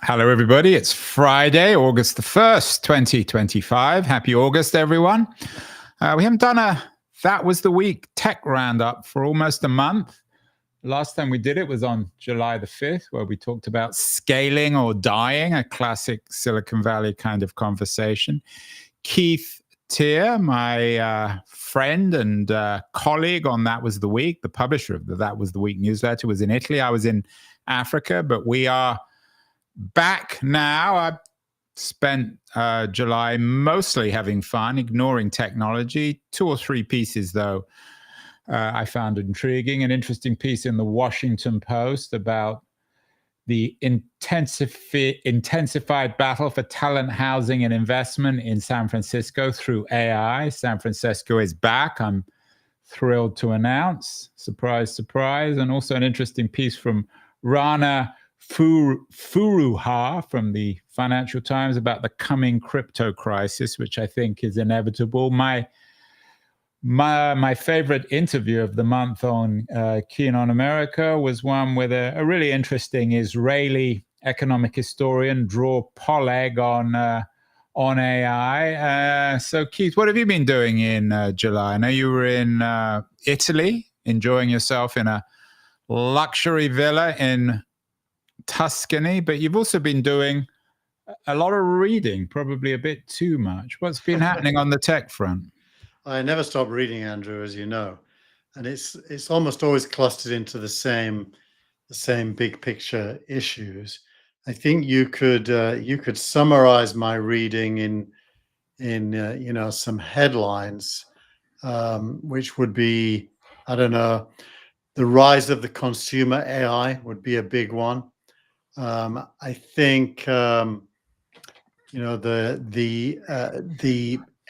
Hello, everybody. It's Friday, August the 1st, 2025. Happy August, everyone. We haven't done a That Was the Week tech roundup for almost a month. Last time we did it was on July the 5th, where we talked about scaling or dying, a classic Silicon Valley kind of conversation. Keith Tier, my friend and colleague on That Was the Week, the publisher of the That Was the Week newsletter, was in Italy. I was in Africa, but we are back now. I spent July mostly having fun, ignoring technology. 2 or 3 pieces, though, I found intriguing. An interesting piece in the Washington Post about the intensified battle for talent, housing, and investment in San Francisco through AI. San Francisco is back, I'm thrilled to announce. Surprise, surprise. And also an interesting piece from Rana Furuha from the Financial Times about the coming crypto crisis, which I think is inevitable. My favorite interview of the month on Keen on America was one with a really interesting Israeli economic historian, Dror Poleg, on AI. So, Keith, what have you been doing in July? I know you were in Italy, enjoying yourself in a luxury villa in Tuscany, but you've also been doing a lot of reading, probably a bit too much. What's been happening on the tech front? I never stop reading, Andrew, as you know, and it's almost always clustered into the same big picture issues. I think you could summarize my reading in some headlines, which would be, I don't know, the rise of the consumer AI would be a big one. I think the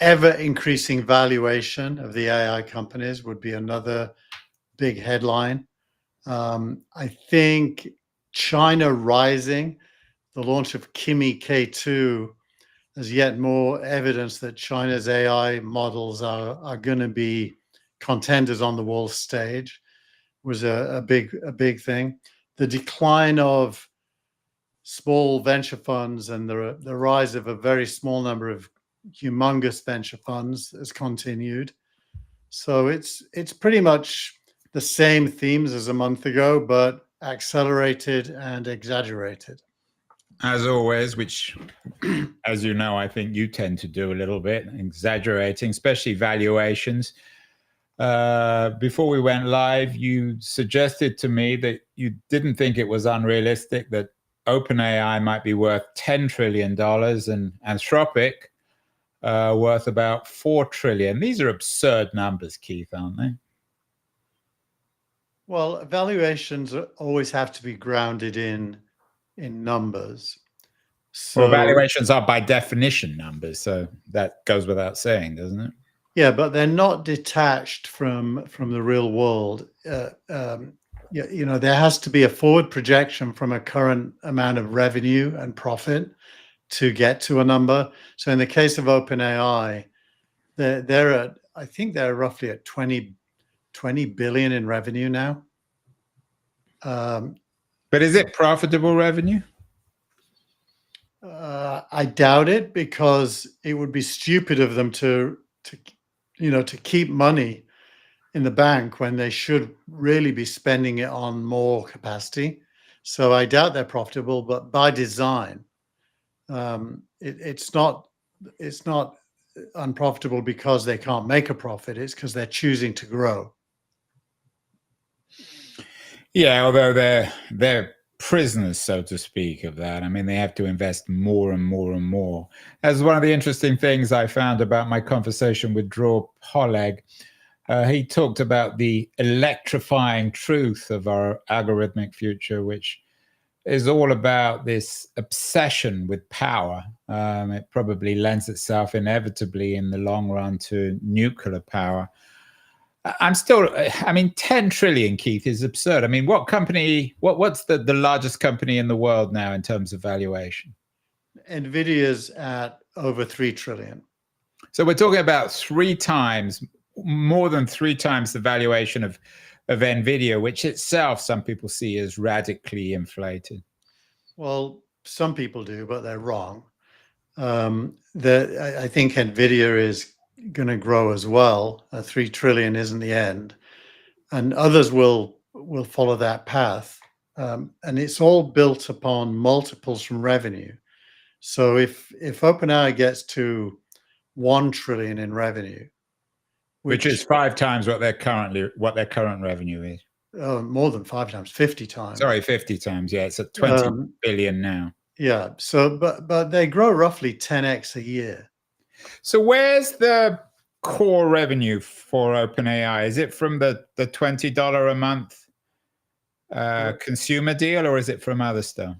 ever increasing valuation of the AI companies would be another big headline. I think China rising, the launch of Kimi K2 is yet more evidence that China's AI models are going to be contenders on the world stage, was a big thing. The decline of small venture funds and the rise of a very small number of humongous venture funds has continued. So it's pretty much the same themes as a month ago, but accelerated and exaggerated. As always, which, as you know, I think you tend to do a little bit, exaggerating, especially valuations. Before we went live, you suggested to me that you didn't think it was unrealistic that OpenAI might be worth $10 trillion and Anthropic worth about $4 trillion. These are absurd numbers, Keith, aren't they? Well, valuations always have to be grounded in numbers. So, well, valuations are by definition numbers, so that goes without saying, doesn't it? Yeah, but they're not detached from the real world. There has to be a forward projection from a current amount of revenue and profit to get to a number. So in the case of OpenAI, I think they're roughly at 20 billion in revenue now. But is it profitable revenue? I doubt it, because it would be stupid of them to keep money in the bank when they should really be spending it on more capacity. So I doubt they're profitable, but by design, it's not unprofitable because they can't make a profit. It's because they're choosing to grow. Yeah, although they're prisoners, so to speak, of that. I mean, they have to invest more and more and more. As one of the interesting things I found about my conversation with Dror Poleg, he talked about the electrifying truth of our algorithmic future, which is all about this obsession with power. It probably lends itself inevitably in the long run to nuclear power. I mean, 10 trillion, Keith, is absurd. I mean, what's the largest company in the world now in terms of valuation? NVIDIA's at over 3 trillion. So we're talking about more than three times the valuation of NVIDIA, which itself some people see as radically inflated. Well, some people do, but they're wrong. I think Nvidia is going to grow as well. 3 trillion isn't the end, and others will follow that path. And it's all built upon multiples from revenue. So if OpenAI gets to 1 trillion in revenue, which is 5 times what their current revenue is. More than 5 times, 50 times. Sorry, 50 times. Yeah, it's at 20 billion now. Yeah. So, but they grow roughly 10x a year. So where's the core revenue for OpenAI? Is it from the $20 a month consumer deal, or is it from other stuff?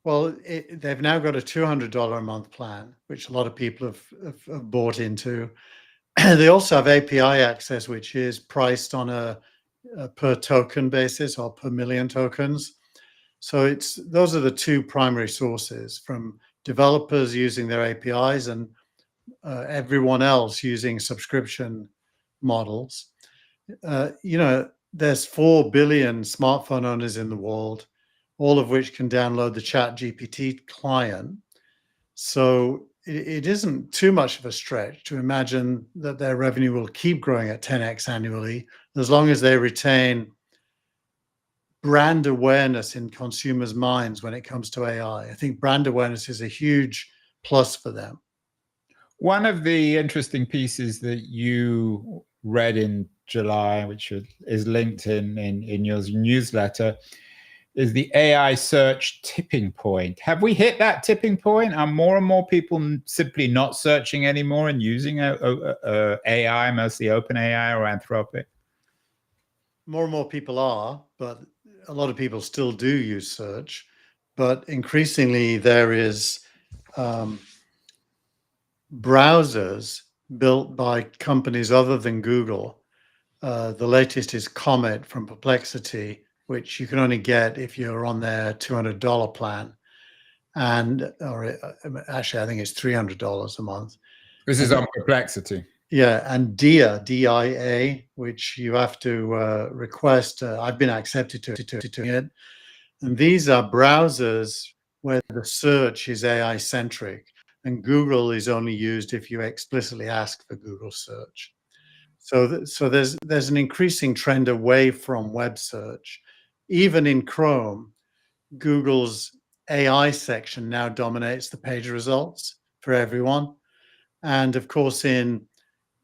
Well, they've now got a $200 a month plan, which a lot of people have bought into. They also have API access, which is priced on a per token basis or per million tokens. So those are the two primary sources, from developers using their APIs and everyone else using subscription models. There's 4 billion smartphone owners in the world, all of which can download the ChatGPT client. So it isn't too much of a stretch to imagine that their revenue will keep growing at 10x annually, as long as they retain brand awareness in consumers' minds when it comes to AI. I think brand awareness is a huge plus for them. One of the interesting pieces that you read in July, which is linked in your newsletter, is the AI search tipping point. Have we hit that tipping point? Are more and more people simply not searching anymore and using AI, mostly OpenAI or Anthropic? More and more people are, but a lot of people still do use search. But increasingly, there is browsers built by companies other than Google. The latest is Comet from Perplexity, which you can only get if you're on their $200 plan. Actually, I think it's $300 a month. This is on Perplexity. Yeah, and DIA, D-I-A, which you have to request. I've been accepted to it. And these are browsers where the search is AI-centric, and Google is only used if you explicitly ask for Google search. So there's an increasing trend away from web search. Even in Chrome, Google's AI section now dominates the page results for everyone. And of course, in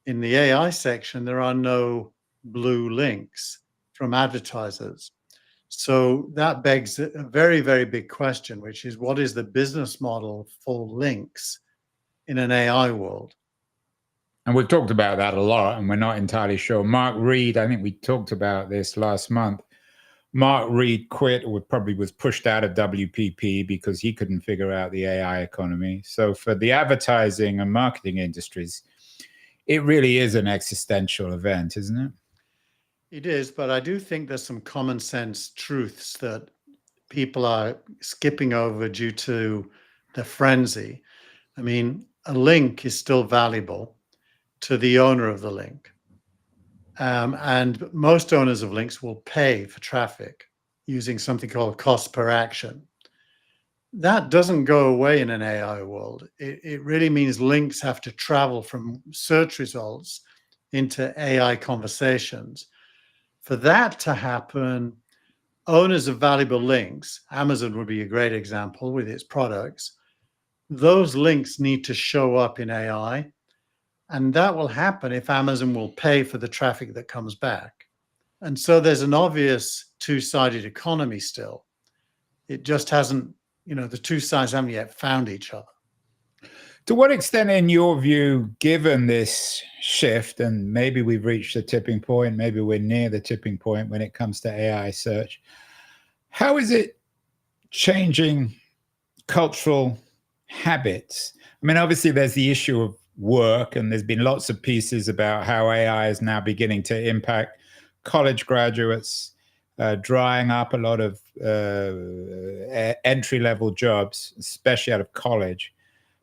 the AI section, there are no blue links from advertisers. So that begs a very, very big question, which is, what is the business model for links in an AI world? And we've talked about that a lot, and we're not entirely sure. Mark Reed, I think we talked about this last month. Mark Reed quit, or probably was pushed out of WPP because he couldn't figure out the AI economy. So for the advertising and marketing industries, it really is an existential event, isn't it? It is, but I do think there's some common sense truths that people are skipping over due to the frenzy. I mean, a link is still valuable to the owner of the link. And most owners of links will pay for traffic using something called cost per action. That doesn't go away in an AI world. It really means links have to travel from search results into AI conversations. For that to happen, owners of valuable links, Amazon would be a great example with its products, those links need to show up in AI. And that will happen if Amazon will pay for the traffic that comes back. And so there's an obvious two-sided economy still. It just hasn't, the two sides haven't yet found each other. To what extent, in your view, given this shift, and maybe we've reached the tipping point, maybe we're near the tipping point when it comes to AI search, how is it changing cultural habits? I mean, obviously, there's the issue of work, and there's been lots of pieces about how AI is now beginning to impact college graduates, drying up a lot of entry-level jobs, especially out of college.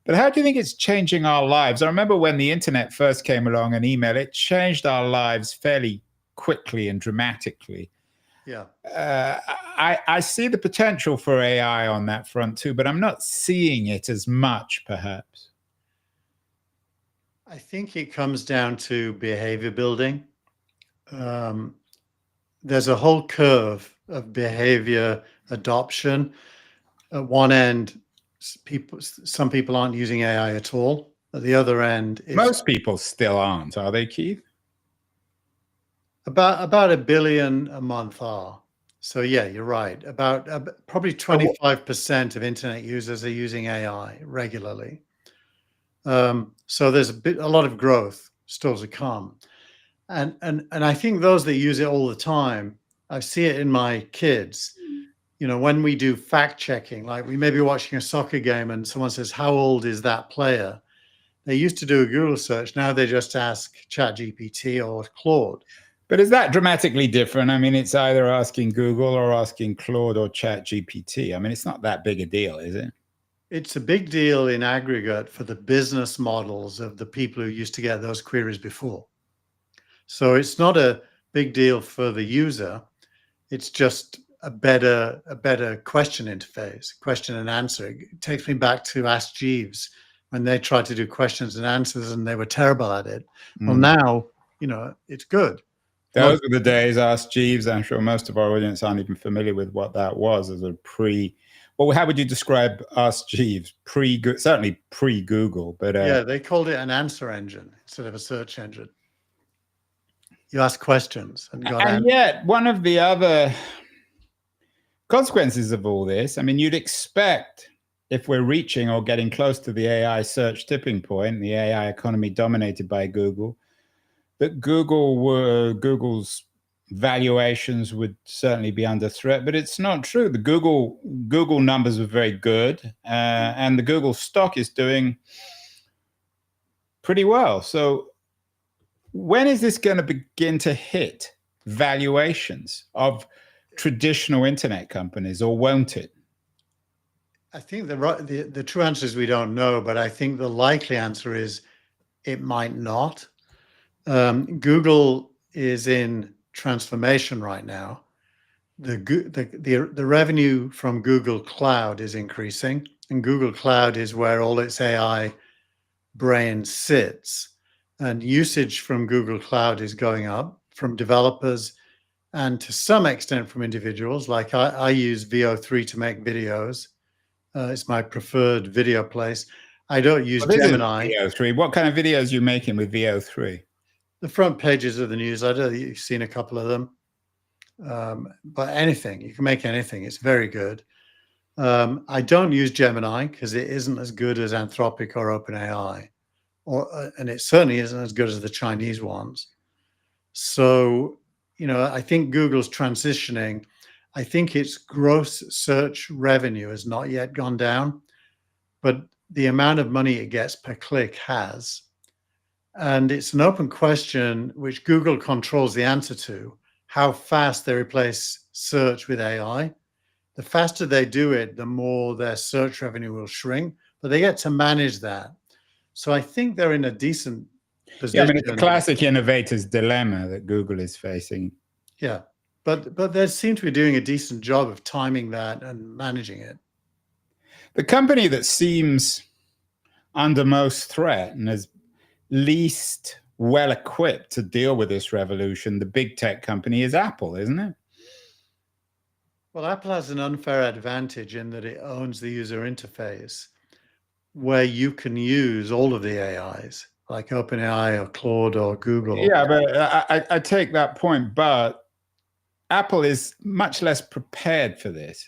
But how do you think it's changing our lives? I remember when the internet first came along and email, it changed our lives fairly quickly and dramatically. Yeah. I see the potential for AI on that front too, but I'm not seeing it as much, perhaps. I think it comes down to behavior building. There's a whole curve of behavior adoption. At one end, some people aren't using AI at all. At the other end, it's Most people still aren't, are they, Keith? about 1 billion a month are. So yeah, you're right. About probably 25% of internet users are using AI regularly. So there's a lot of growth still to come. And I think those that use it all the time, I see it in my kids. You know, when we do fact checking, like we may be watching a soccer game and someone says, "How old is that player?" They used to do a Google search. Now they just ask ChatGPT or Claude. But is that dramatically different? I mean, it's either asking Google or asking Claude or ChatGPT. I mean, it's not that big a deal, is it? It's a big deal in aggregate for the business models of the people who used to get those queries before. So it's not a big deal for the user. It's just a better question interface, question and answer. It takes me back to Ask Jeeves when they tried to do questions and answers and they were terrible at it. Well, now, you know, it's good. Those were the days. Ask Jeeves. I'm sure most of our audience aren't even familiar with what that was as a pre. Well, how would you describe Ask Jeeves? Certainly pre-Google, but yeah, they called it an answer engine instead of a search engine. You ask questions and got answers. Yet one of the other consequences of all this, I mean, you'd expect if we're reaching or getting close to the AI search tipping point, the AI economy dominated by Google, that Google's valuations would certainly be under threat, but it's not true. The Google numbers are very good, and the Google stock is doing pretty well. So when is this going to begin to hit valuations of traditional internet companies, or won't it? I think the true answer is we don't know, but I think the likely answer is it might not. Google is in transformation right now. The revenue from Google Cloud is increasing, and Google Cloud is where all its AI brain sits. And usage from Google Cloud is going up from developers and to some extent from individuals. Like I use VO3 to make videos. It's my preferred video place. I don't use Gemini. VO3. What kind of videos are you making with VO3? The front pages of the newsletter, you've seen a couple of them. But anything, you can make anything. It's very good. I don't use Gemini because it isn't as good as Anthropic or OpenAI, and it certainly isn't as good as the Chinese ones. So, you know, I think Google's transitioning. I think its gross search revenue has not yet gone down, but the amount of money it gets per click has. And it's an open question which Google controls the answer to, how fast they replace search with AI. The faster they do it, the more their search revenue will shrink, but they get to manage that. So I think they're in a decent position. Yeah, I mean, it's a classic innovator's dilemma that Google is facing. Yeah, but they seem to be doing a decent job of timing that and managing it. The company that seems under most threat and is least well equipped to deal with this revolution, the big tech company, is Apple, isn't it? Well, Apple has an unfair advantage in that it owns the user interface where you can use all of the AIs like OpenAI or Claude or Google. Yeah, but I take that point, but Apple is much less prepared for this.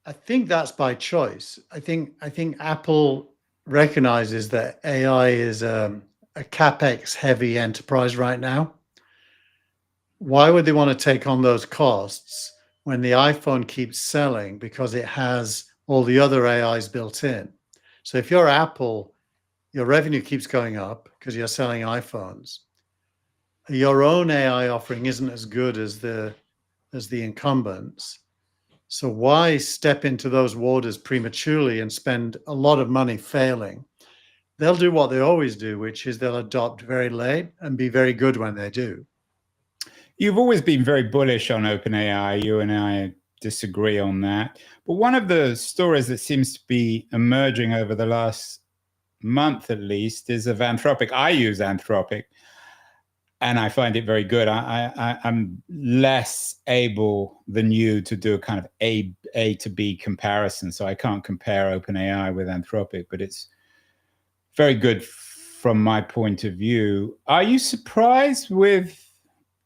I think that's by choice. I think Apple recognizes that AI is a CapEx heavy enterprise right now. Why would they want to take on those costs when the iPhone keeps selling because it has all the other AIs built in? So if you're Apple, your revenue keeps going up because you're selling iPhones. Your own AI offering isn't as good as the incumbents. So why step into those waters prematurely and spend a lot of money failing? They'll do what they always do, which is they'll adopt very late and be very good when they do. You've always been very bullish on OpenAI. You and I disagree on that. But one of the stories that seems to be emerging over the last month, at least, is of Anthropic. I use Anthropic, and I find it very good. I'm less able than you to do a kind of A to B comparison, so I can't compare OpenAI with Anthropic, but it's very good from my point of view. Are you surprised with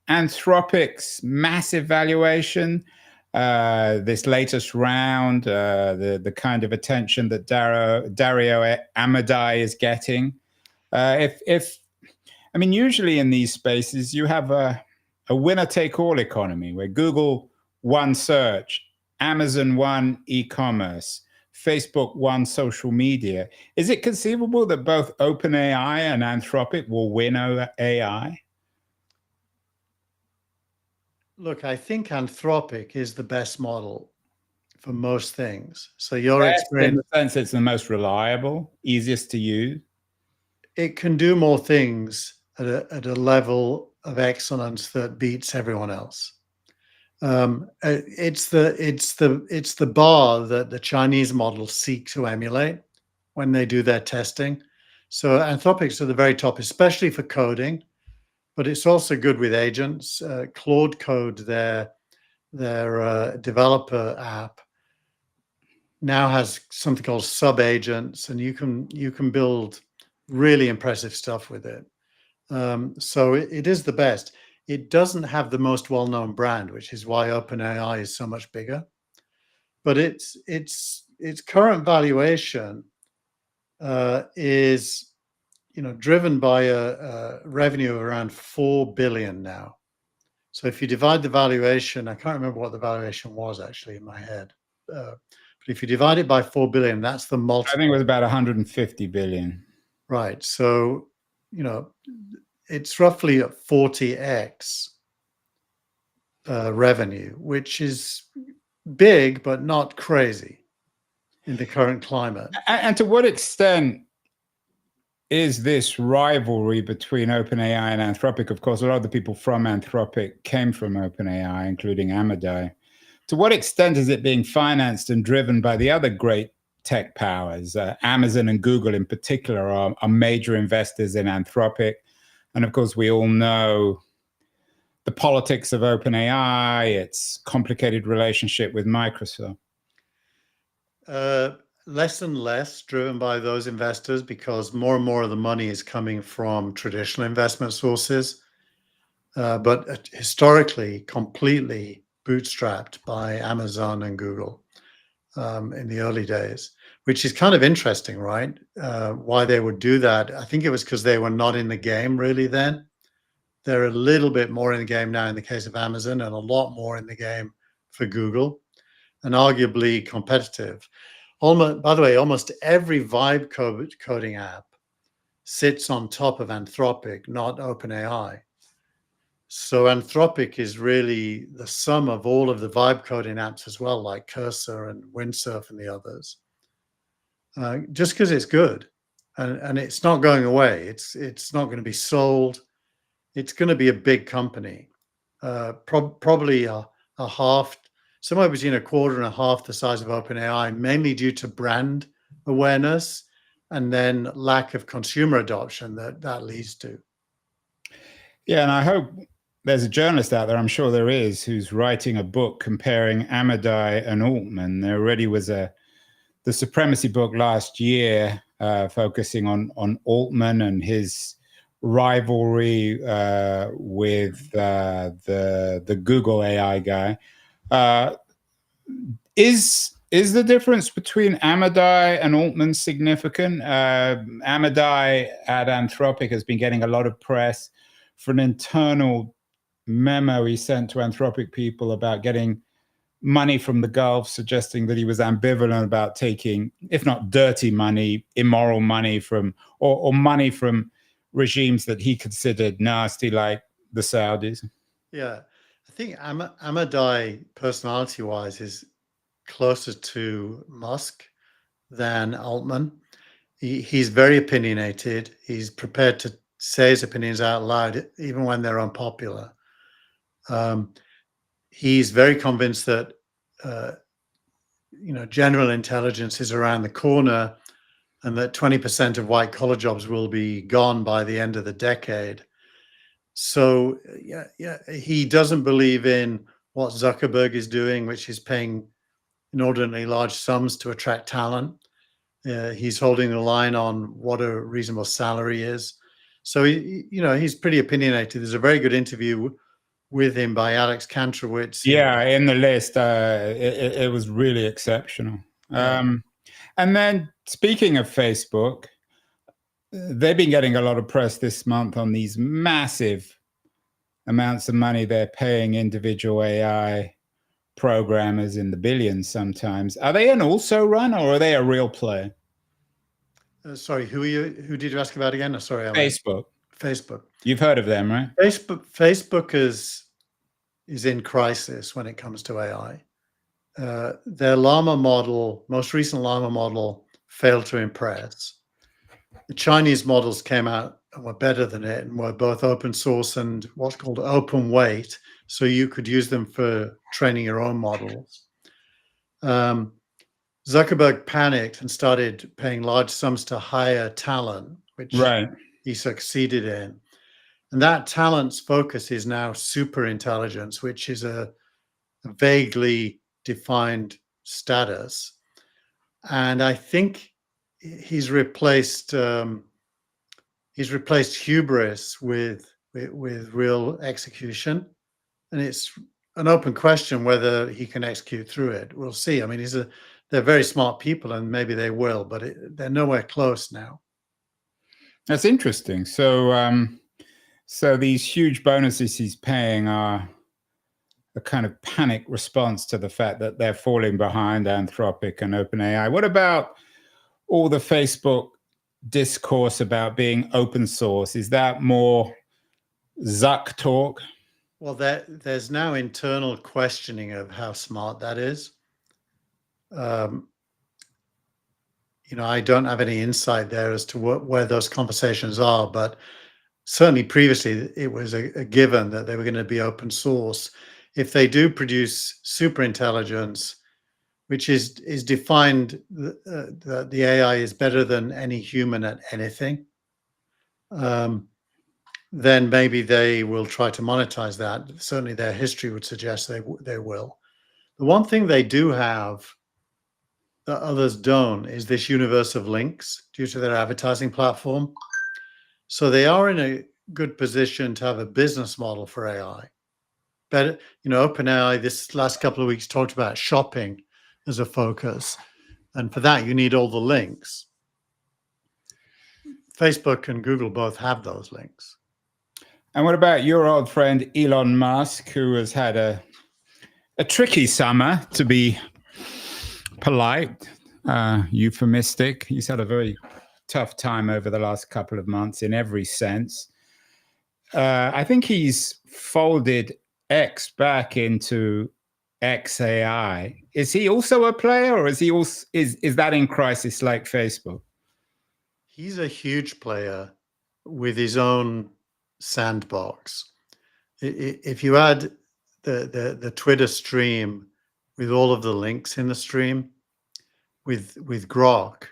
Anthropic's massive valuation, this latest round, the kind of attention that Dario Amodei is getting? I mean, usually in these spaces, you have a winner-take-all economy where Google won search, Amazon won e-commerce, Facebook won social media. Is it conceivable that both OpenAI and Anthropic will win over AI? Look, I think Anthropic is the best model for most things. So your Best experience, in the sense it's the most reliable, easiest to use. it can do more things at a level of excellence that beats everyone else. It's the bar that the Chinese models seek to emulate when they do their testing. So Anthropic's at the very top, especially for coding, but it's also good with agents. Claude Code, their developer app, now has something called sub agents, and you can build really impressive stuff with it. So it is the best. It doesn't have the most well-known brand, which is why OpenAI is so much bigger. But its current valuation is, driven by a revenue of around 4 billion now. So if you divide the valuation, I can't remember what the valuation was actually in my head, but if you divide it by 4 billion, that's the multiple. I think it was about 150 billion. Right. So, it's roughly at 40x revenue, which is big, but not crazy in the current climate. And to what extent is this rivalry between OpenAI and Anthropic? Of course, a lot of the people from Anthropic came from OpenAI, including Amodei. To what extent is it being financed and driven by the other great tech powers? Amazon and Google in particular are major investors in Anthropic. And of course, we all know the politics of OpenAI, its complicated relationship with Microsoft. Less and less driven by those investors, because more and more of the money is coming from traditional investment sources, but historically completely bootstrapped by Amazon and Google in the early days, which is kind of interesting, right? Why they would do that. I think it was because they were not in the game really then. They're a little bit more in the game now in the case of Amazon, and a lot more in the game for Google, and arguably competitive. By the way, almost every vibe coding app sits on top of Anthropic, not OpenAI. So Anthropic is really the sum of all of the vibe coding apps as well, like Cursor and Windsurf and the others. Just because it's good, and it's not going away. It's not going to be sold. It's going to be a big company, probably a half, somewhere between a quarter and a half the size of OpenAI, mainly due to brand awareness and then lack of consumer adoption that leads to. Yeah, and I hope there's a journalist out there, I'm sure there is, who's writing a book comparing Amodei and Altman. There already was the Supremacy book last year focusing on Altman and his rivalry with the Google AI guy. Is the difference between Amodei and Altman significant? Amodei at Anthropic has been getting a lot of press for an internal memo he sent to Anthropic people about getting money from the Gulf, suggesting that he was ambivalent about taking, if not dirty money, immoral money from, or money from regimes that he considered nasty, like the Saudis. Yeah, I think Amodei, personality-wise, is closer to Musk than Altman. He's very opinionated. He's prepared to say his opinions out loud, even when they're unpopular. He's very convinced that general intelligence is around the corner, and that 20% of white collar jobs will be gone by the end of the decade. So he doesn't believe in what Zuckerberg is doing, which is paying inordinately large sums to attract talent. He's holding the line on what a reasonable salary is. So he's pretty opinionated. There's a very good interview with him by Alex Kantrowitz. Yeah, in the list, it was really exceptional. And then speaking of Facebook, they've been getting a lot of press this month on these massive amounts of money they're paying individual AI programmers in the billions sometimes. Are they an also run, or are they a real player? Sorry, who did you ask about again? Sorry, Facebook. Facebook. You've heard of them, right? Facebook is in crisis when it comes to AI. Their Llama model, most recent Llama model, failed to impress. The Chinese models came out and were better than it, and were both open source and what's called open weight, so you could use them for training your own models. Zuckerberg panicked and started paying large sums to hire talent, which he succeeded in. And that talent's focus is now super intelligence, which is a vaguely defined status. And I think he's replaced hubris with real execution. And it's an open question whether he can execute through it. We'll see. I mean, they're very smart people, and maybe they will, but they're nowhere close now. That's interesting. So, so these huge bonuses he's paying are a kind of panic response to the fact that they're falling behind Anthropic and OpenAI. What about all the Facebook discourse about being open source? Is that more Zuck talk? Well, there's now internal questioning of how smart that is. I don't have any insight there as to where those conversations are, but certainly previously it was a given that they were going to be open source. If they do produce super intelligence, which is defined that the AI is better than any human at anything, then maybe they will try to monetize that. Certainly their history would suggest they will. The one thing they do have that others don't is this universe of links due to their advertising platform. So they are in a good position to have a business model for AI. But OpenAI this last couple of weeks talked about shopping as a focus, and for that you need all the links. Facebook and Google both have those links. And what about your old friend Elon Musk, who has had a tricky summer, to be polite, euphemistic? He's had a very tough time over the last couple of months in every sense. I think he's folded X back into XAI. Is he also a player, or is that in crisis like Facebook? He's a huge player with his own sandbox. If you add the Twitter stream with all of the links in the stream, with Grok,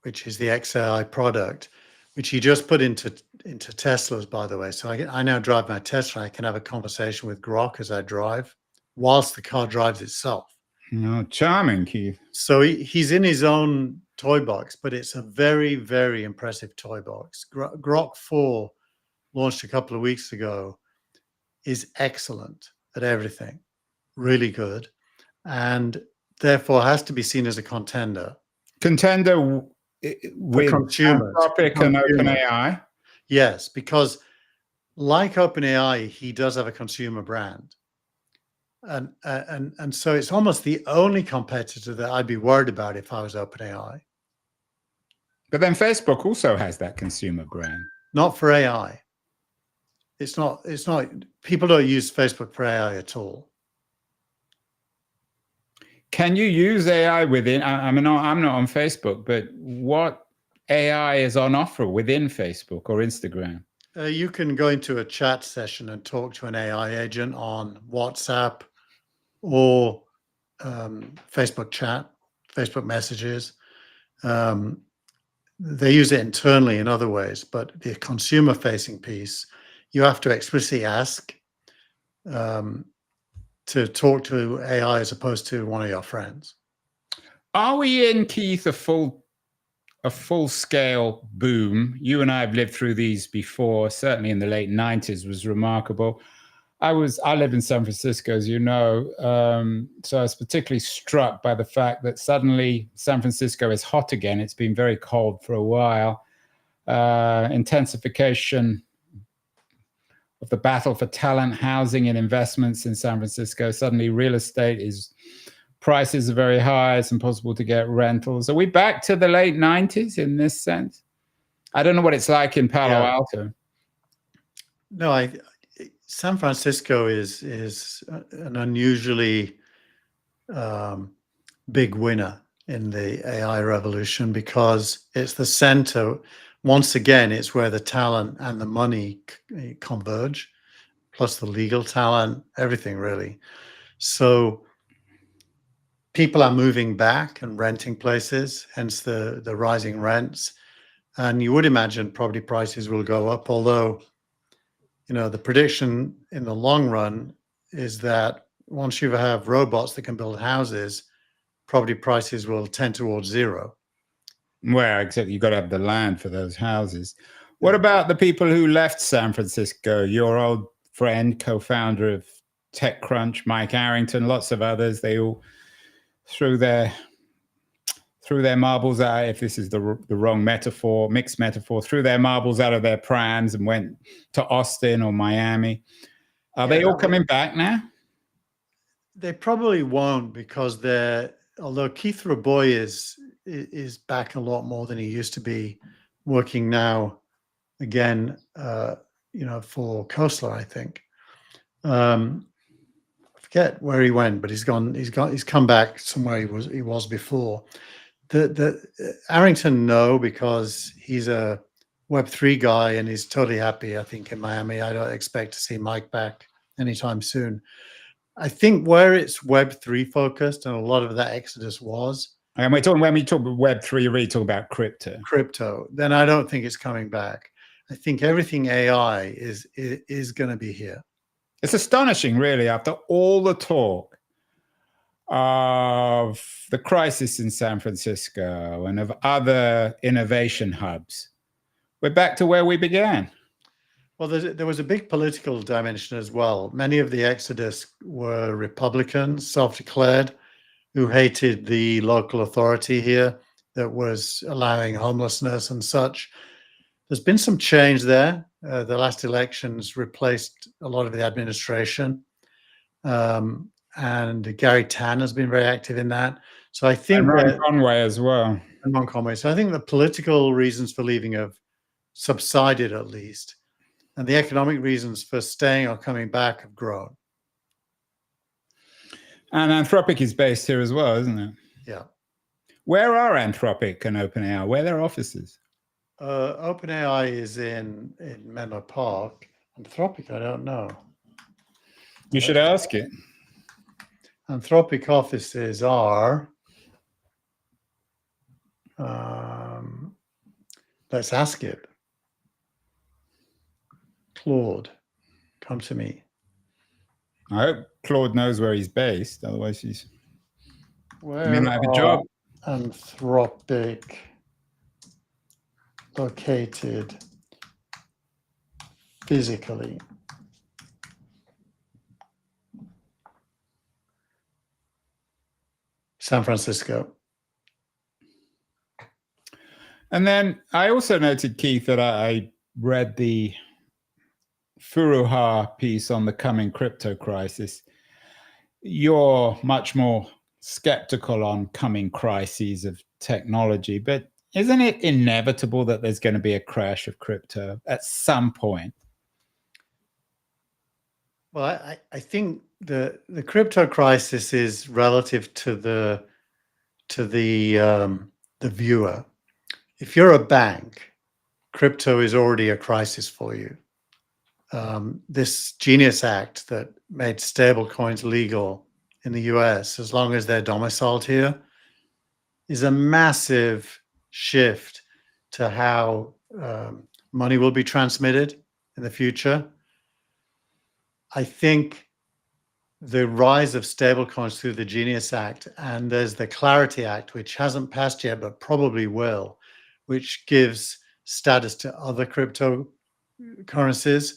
which is the XAI product, which he just put into Teslas, by the way. So I now drive my Tesla. I can have a conversation with Grok as I drive, whilst the car drives itself. Charming, Keith. So he's in his own toy box, but it's a very, very impressive toy box. Grok 4, launched a couple of weeks ago, is excellent at everything, really good, and therefore has to be seen as a contender. Contender with Anthropic and OpenAI? Yes, because like OpenAI, he does have a consumer brand. And so it's almost the only competitor that I'd be worried about if I was OpenAI. But then Facebook also has that consumer brand. Not for AI. It's not, people don't use Facebook for AI at all. Can you use AI within, I'm not on Facebook, but what AI is on offer within Facebook or Instagram? You can go into a chat session and talk to an AI agent on WhatsApp or Facebook chat, Facebook messages. They use it internally in other ways, but the consumer-facing piece, you have to explicitly ask to talk to AI as opposed to one of your friends. Are we in, Keith, a full-scale boom? You and I have lived through these before. Certainly in the late 90s was remarkable. I live in San Francisco, as you know, so I was particularly struck by the fact that suddenly San Francisco is hot again. It's been very cold for a while. Intensification of the battle for talent, housing, and investments in San Francisco. Suddenly real estate prices are very high. It's impossible to get rentals. Are we back to the late 90s in this sense? I don't know what it's like in Palo Alto. No, San Francisco is an unusually big winner in the AI revolution because it's the center. Once again, it's where the talent and the money converge, plus the legal talent, everything really. So people are moving back and renting places, hence the rising rents. And you would imagine property prices will go up, although the prediction in the long run is that once you have robots that can build houses, property prices will tend towards zero. Well, except you've got to have the land for those houses. What about the people who left San Francisco? Your old friend, co-founder of TechCrunch, Mike Arrington, lots of others, they all threw their marbles out, if this is the wrong metaphor, mixed metaphor, threw their marbles out of their prams and went to Austin or Miami. Are they all coming back now? They probably won't, because although Keith Raboy is back a lot more than he used to be, working now again, for Khosla, I think. I forget where he went, but he's come back somewhere he was before. The Arrington, no, because he's a Web3 guy and he's totally happy, I think, in Miami. I don't expect to see Mike back anytime soon. I think where it's Web3 focused, and a lot of that exodus was. And when we talk about Web3, you're really talking about crypto. Crypto. Then I don't think it's coming back. I think everything AI is going to be here. It's astonishing, really, after all the talk of the crisis in San Francisco and of other innovation hubs, we're back to where we began. Well, there was a big political dimension as well. Many of the exodus were Republicans, self-declared, who hated the local authority here that was allowing homelessness and such. There's been some change there. The last elections replaced a lot of the administration. And Gary Tan has been very active in that. So I think Ron Conway as well. And Ron Conway. So I think the political reasons for leaving have subsided, at least. And the economic reasons for staying or coming back have grown. And Anthropic is based here as well, isn't it? Yeah. Where are Anthropic and OpenAI? Where are their offices? OpenAI is in Menlo Park. Anthropic, I don't know. You should ask it. Anthropic offices are... let's ask it. Claude, come to me. I hope Claude knows where he's based. Otherwise, he may not have a job. Anthropic located physically? San Francisco. And then I also noted, Keith, that I read the Furuha piece on the coming crypto crisis. You're much more skeptical on coming crises of technology, but isn't it inevitable that there's going to be a crash of crypto at some point? Well, I think the crypto crisis is relative to the viewer. If you're a bank crypto is already a crisis for you. This Genius Act that made stable coins legal in the US, as long as they're domiciled here, is a massive shift to how money will be transmitted in the future. I think the rise of stablecoins through the Genius Act, and there's the Clarity Act, which hasn't passed yet, but probably will, which gives status to other cryptocurrencies,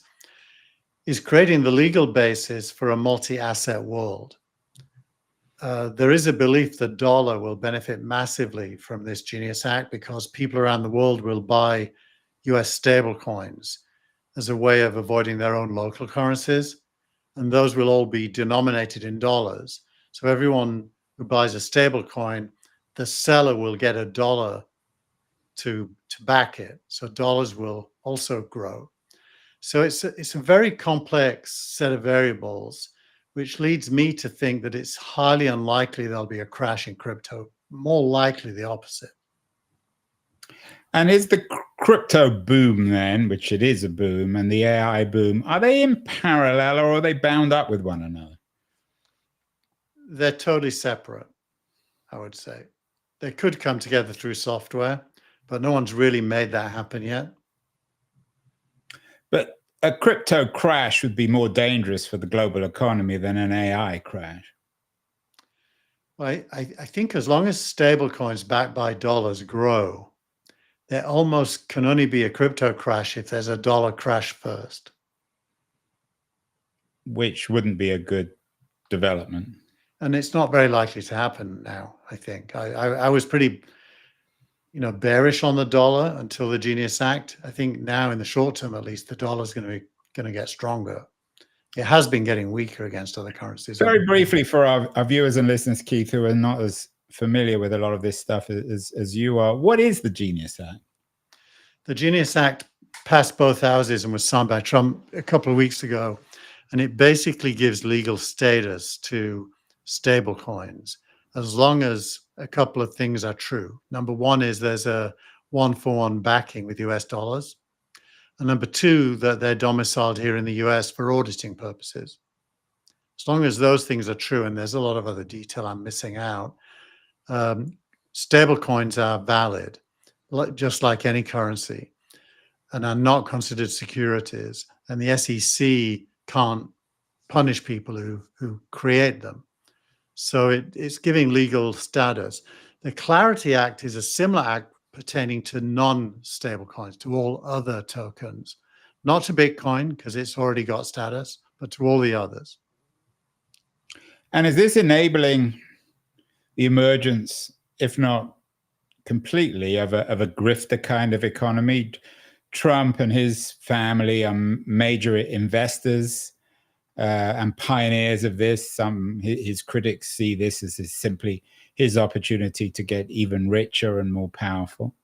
is creating the legal basis for a multi-asset world. There is a belief the dollar will benefit massively from this Genius Act because people around the world will buy US stablecoins as a way of avoiding their own local currencies. And those will all be denominated in dollars. So everyone who buys a stable coin, the seller will get a dollar to back it. So dollars will also grow. So it's a very complex set of variables, which leads me to think that it's highly unlikely there'll be a crash in crypto, more likely the opposite. And is the crypto boom then, which it is a boom, and the AI boom, are they in parallel or are they bound up with one another? They're totally separate, I would say. They could come together through software, but no one's really made that happen yet. But a crypto crash would be more dangerous for the global economy than an AI crash. Well, I think as long as stablecoins backed by dollars grow, there almost can only be a crypto crash if there's a dollar crash first. Which wouldn't be a good development. And it's not very likely to happen now, I think. I was pretty, bearish on the dollar until the Genius Act. I think now in the short term, at least, the dollar's going to get stronger. It has been getting weaker against other currencies. Very briefly for our viewers and listeners, Keith, who are not as familiar with a lot of this stuff as you are, what is the Genius Act? The Genius Act passed both houses and was signed by Trump a couple of weeks ago. And it basically gives legal status to stable coins as long as a couple of things are true. Number one is there's a 1-for-1 backing with US dollars. And number two, that they're domiciled here in the US for auditing purposes. As long as those things are true, and there's a lot of other detail I'm missing out, stable coins are valid, just like any currency, and are not considered securities. And the SEC can't punish people who create them. So it's giving legal status. The Clarity Act is a similar act pertaining to non-stable coins, to all other tokens, not to Bitcoin because it's already got status, but to all the others. And is this enabling the emergence, if not completely, of a grifter kind of economy? Trump and his family are major investors and pioneers of this. His critics see this as simply his opportunity to get even richer and more powerful.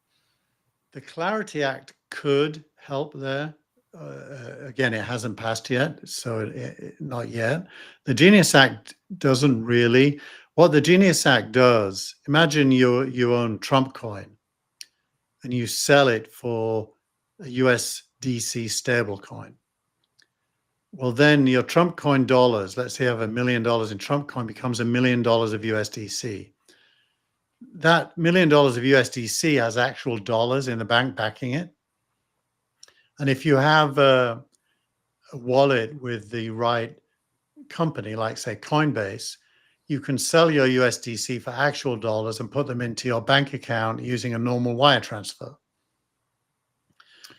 The Clarity Act could help there. Again, it hasn't passed yet, so not yet. The Genius Act doesn't really. What the Genius Act does, imagine you own Trump coin and you sell it for a USDC stable coin. Well, then your Trump coin dollars, let's say you have $1 million in Trump coin, becomes $1 million of USDC. That $1 million of USDC has actual dollars in the bank backing it. And if you have a wallet with the right company, like say Coinbase, you can sell your USDC for actual dollars and put them into your bank account using a normal wire transfer.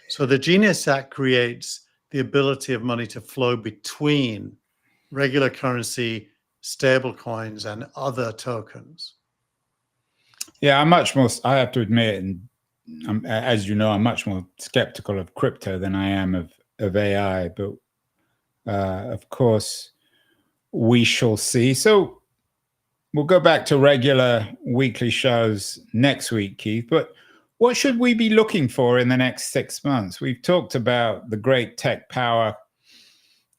So the Genius Act creates the ability of money to flow between regular currency, stable coins, and other tokens. Yeah, I have to admit, and as you know, I'm much more skeptical of crypto than I am of AI, but of course, we shall see. So we'll go back to regular weekly shows next week, Keith, but what should we be looking for in the next 6 months? We've talked about the great tech power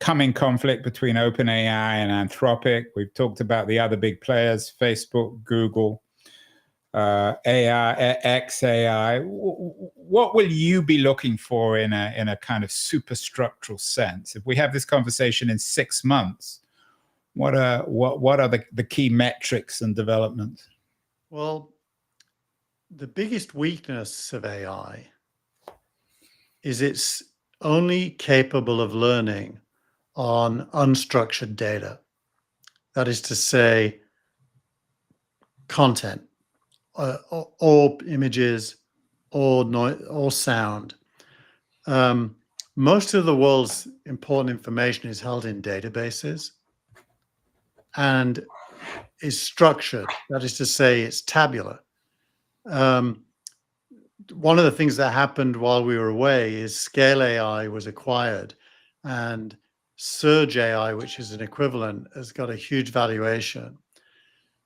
coming conflict between OpenAI and Anthropic. We've talked about the other big players, Facebook, Google. AI, XAI. What will you be looking for in a kind of superstructural sense? If we have this conversation in 6 months, what are the key metrics and developments? Well, the biggest weakness of AI is it's only capable of learning on unstructured data. That is to say, content, or images, or noise, or sound. Most of the world's important information is held in databases and is structured. That is to say, it's tabular. One of the things that happened while we were away is Scale AI was acquired, and Surge AI, which is an equivalent, has got a huge valuation.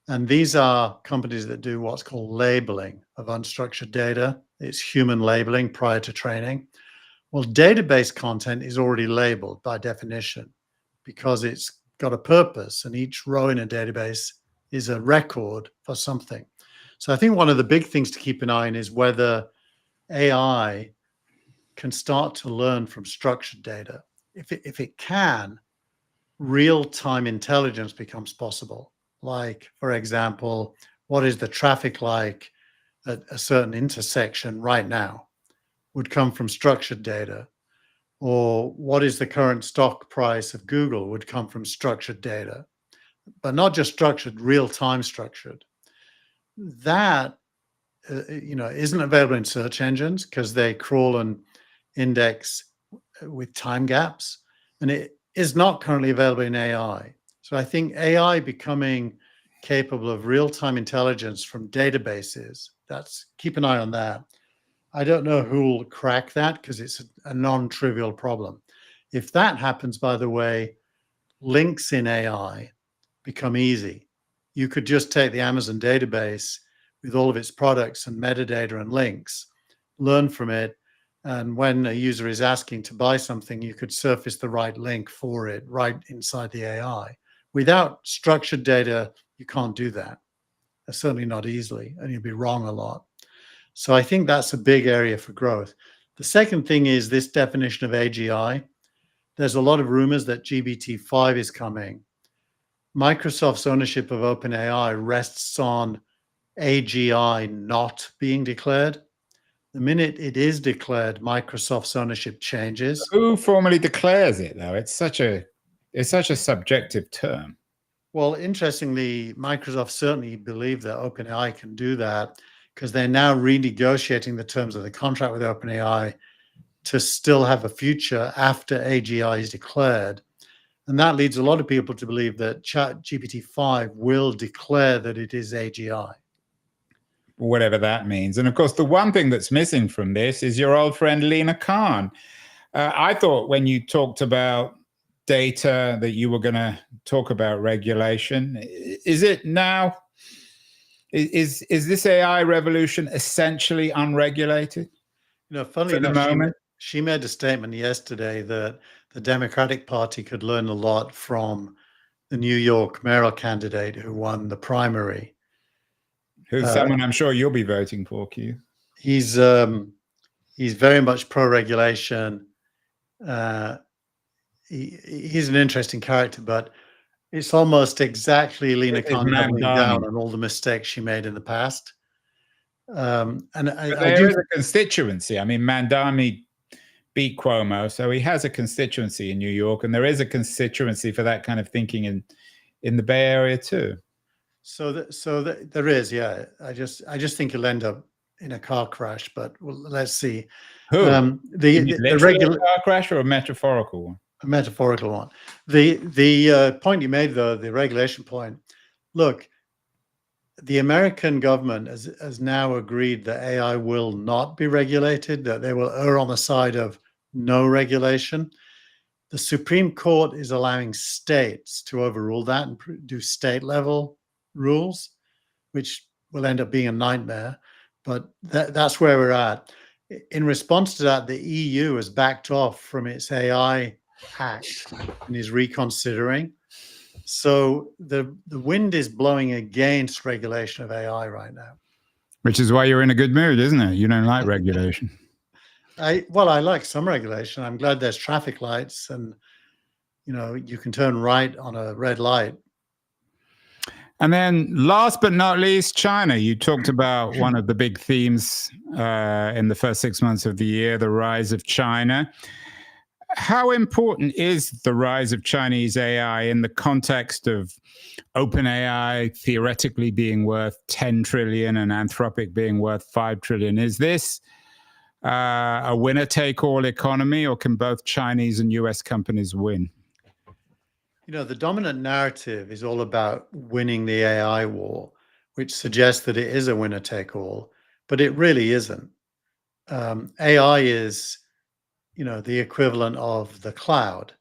And these are companies that do what's called labeling of unstructured data. It's human labeling prior to training. Well, database content is already labeled by definition because it's got a purpose, and each row in a database is a record for something. So I think one of the big things to keep an eye on is whether AI can start to learn from structured data. If it can, real-time intelligence becomes possible. Like, for example, what is the traffic like at a certain intersection right now would come from structured data. Or what is the current stock price of Google would come from structured data, but not just structured, real-time structured. That isn't available in search engines because they crawl and index with time gaps, and it is not currently available in AI. So I think AI becoming capable of real-time intelligence from databases, keep an eye on that. I don't know who will crack that because it's a non-trivial problem. If that happens, by the way, links in AI become easy. You could just take the Amazon database with all of its products and metadata and links, learn from it, and when a user is asking to buy something, you could surface the right link for it right inside the AI. Without structured data, you can't do that. Certainly not easily, and you'll be wrong a lot. So I think that's a big area for growth. The second thing is this definition of AGI. There's a lot of rumors that GPT-5 is coming. Microsoft's ownership of OpenAI rests on AGI not being declared. The minute it is declared, Microsoft's ownership changes. Who formally declares it, though? It's such a subjective term. Well, interestingly, Microsoft certainly believe that OpenAI can do that because they're now renegotiating the terms of the contract with OpenAI to still have a future after AGI is declared. And that leads a lot of people to believe that ChatGPT-5 will declare that it is AGI. Whatever that means. And of course, the one thing that's missing from this is your old friend Lina Khan. I thought when you talked about data that you were going to talk about regulation. Is it now? Is this AI revolution essentially unregulated? Funnily enough, she made a statement yesterday that the Democratic Party could learn a lot from the New York mayoral candidate who won the primary. Who's someone I'm sure you'll be voting for, Q. He's very much pro-regulation. He's an interesting character, but it's almost exactly Lina Khan doubling down on all the mistakes she made in the past. And there is a constituency. I mean, Mandami beat Cuomo, so he has a constituency in New York, and there is a constituency for that kind of thinking in the Bay Area too. So there is, yeah. I just think he'll end up in a car crash, but let's see. Who? The regular car crash or a metaphorical one? A metaphorical one. The point you made, though, the regulation point. Look, the American government has now agreed that AI will not be regulated, that they will err on the side of no regulation. The Supreme Court is allowing states to overrule that and do state-level rules, which will end up being a nightmare. But that's where we're at. In response to that, the EU has backed off from its AI Act and is reconsidering. So the wind is blowing against regulation of AI right now. Which is why you're in a good mood, isn't it? You don't like regulation. I like some regulation. I'm glad there's traffic lights and, you can turn right on a red light. And then last but not least, China. You talked about one of the big themes in the first 6 months of the year, the rise of China. How important is the rise of Chinese AI in the context of OpenAI theoretically being worth 10 trillion and Anthropic being worth 5 trillion? Is this a winner-take-all economy, or can both Chinese and US companies win? The dominant narrative is all about winning the AI war, which suggests that it is a winner-take-all, but it really isn't. AI is, the equivalent of the cloud.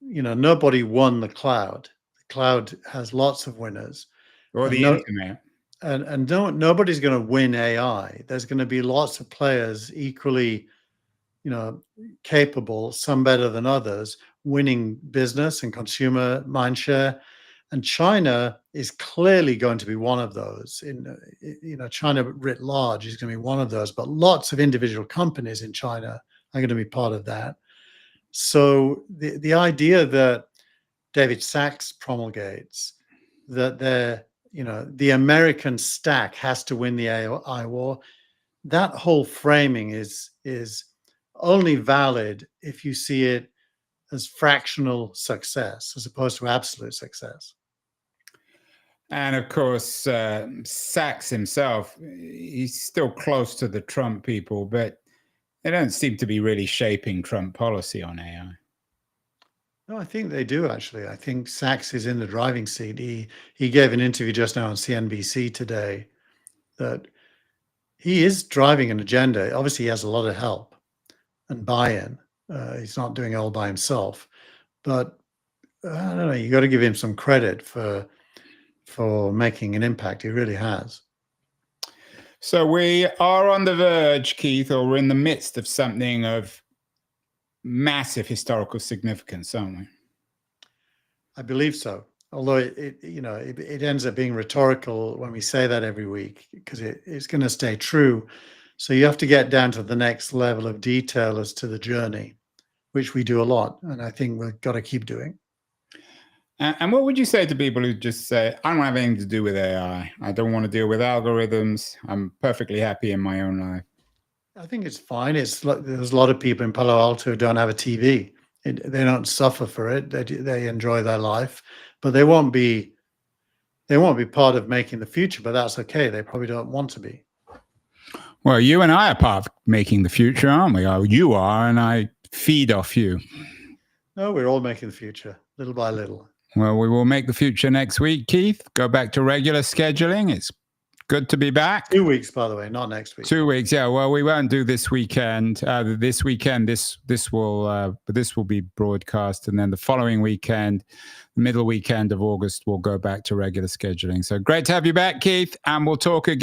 Nobody won the cloud. The cloud has lots of winners. Or the internet. And nobody's going to win AI. There's going to be lots of players equally, capable, some better than others, winning business and consumer mindshare. And China is clearly going to be one of those. China writ large is going to be one of those, but lots of individual companies in China are going to be part of that. So the idea that David Sachs promulgates, that the American stack has to win the AI war, that whole framing is only valid if you see it as fractional success as opposed to absolute success. And of course, Sachs himself, he's still close to the Trump people, but they don't seem to be really shaping Trump policy on AI. No, I think they do, actually. I think Sachs is in the driving seat. He gave an interview just now on CNBC today that he is driving an agenda. Obviously, he has a lot of help and buy-in. He's not doing it all by himself. But I don't know, you got to give him some credit for making an impact. He really has. So we are on the verge, Keith, or we're in the midst of something of massive historical significance, aren't we? I believe so. Although it ends up being rhetorical when we say that every week, because it's going to stay true. So you have to get down to the next level of detail as to the journey, which we do a lot, and I think we've got to keep doing. And what would you say to people who just say, I don't have anything to do with AI. I don't want to deal with algorithms. I'm perfectly happy in my own life. I think it's fine. There's a lot of people in Palo Alto who don't have a TV. They don't suffer for it. They enjoy their life, but they won't be part of making the future. But that's okay. They probably don't want to be. Well, you and I are part of making the future, aren't we? You are, and I feed off you. No, we're all making the future, little by little. Well, we will make the future next week, Keith. Go back to regular scheduling. It's good to be back. 2 weeks, by the way, not next week. 2 weeks, yeah. Well, we won't do this weekend. This weekend, this will be broadcast, and then the following weekend, middle weekend of August, we'll go back to regular scheduling. So great to have you back, Keith, and we'll talk again.